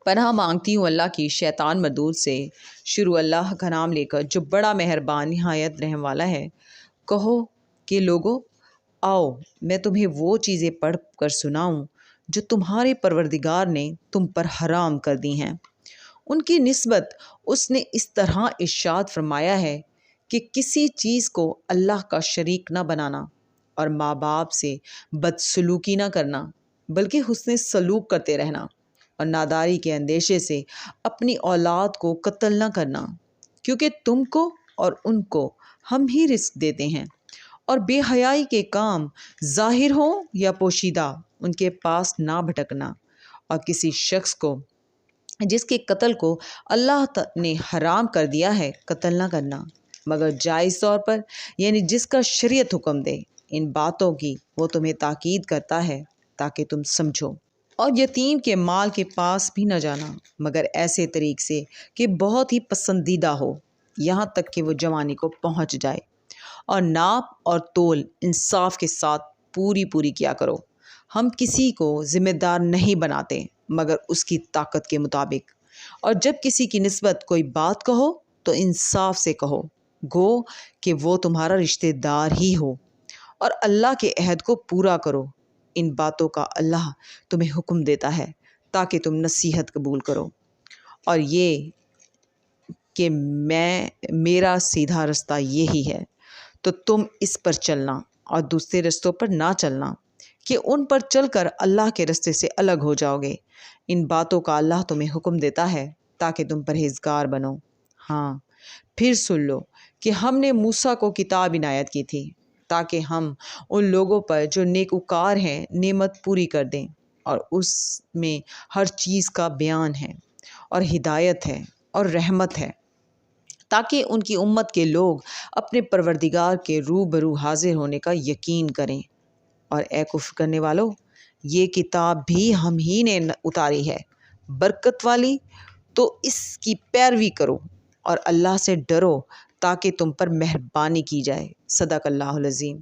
پناہ مانگتی ہوں اللہ کی شیطان مردود سے۔ شروع اللہ کا نام لے کر جو بڑا مہربان نہایت رحم والا ہے۔ کہو کہ لوگو آؤ میں تمہیں وہ چیزیں پڑھ کر سناؤں جو تمہارے پروردگار نے تم پر حرام کر دی ہیں۔ ان کی نسبت اس نے اس طرح ارشاد فرمایا ہے کہ کسی چیز کو اللہ کا شریک نہ بنانا اور ماں باپ سے بدسلوکی نہ کرنا بلکہ حسن سلوک کرتے رہنا اور ناداری کے اندیشے سے اپنی اولاد کو قتل نہ کرنا، کیونکہ تم کو اور ان کو ہم ہی رزق دیتے ہیں، اور بے حیائی کے کام ظاہر ہوں یا پوشیدہ ان کے پاس نہ بھٹکنا، اور کسی شخص کو جس کے قتل کو اللہ نے حرام کر دیا ہے قتل نہ کرنا مگر جائز طور پر، یعنی جس کا شریعت حکم دے۔ ان باتوں کی وہ تمہیں تاکید کرتا ہے تاکہ تم سمجھو۔ اور یتیم کے مال کے پاس بھی نہ جانا مگر ایسے طریق سے کہ بہت ہی پسندیدہ ہو، یہاں تک کہ وہ جوانی کو پہنچ جائے، اور ناپ اور تول انصاف کے ساتھ پوری کیا کرو۔ ہم کسی کو ذمہ دار نہیں بناتے مگر اس کی طاقت کے مطابق، اور جب کسی کی نسبت کوئی بات کہو تو انصاف سے کہو، گو کہ وہ تمہارا رشتہ دار ہی ہو، اور اللہ کے عہد کو پورا کرو۔ ان باتوں کا اللہ تمہیں حکم دیتا ہے تاکہ تم نصیحت قبول کرو، اور یہ کہ میرا سیدھا رستہ یہی ہے، تو تم اس پر چلنا اور دوسرے رستوں پر نہ چلنا کہ ان پر چل کر اللہ کے رستے سے الگ ہو جاؤ گے۔ ان باتوں کا اللہ تمہیں حکم دیتا ہے تاکہ تم پرہیزگار بنو۔ ہاں پھر سن لو کہ ہم نے موسیٰ کو کتاب عنایت کی تھی تاکہ ہم ان لوگوں پر جو نیکوکار ہیں نعمت پوری کر دیں، اور اس میں ہر چیز کا بیان ہے اور ہدایت ہے اور رحمت ہے، تاکہ ان کی امت کے لوگ اپنے پروردگار کے روبرو حاضر ہونے کا یقین کریں۔ اور اے کفر کرنے والو، یہ کتاب بھی ہم ہی نے اتاری ہے برکت والی، تو اس کی پیروی کرو اور اللہ سے ڈرو تاکہ تم پر مہربانی کی جائے۔ صدق اللہ العظیم۔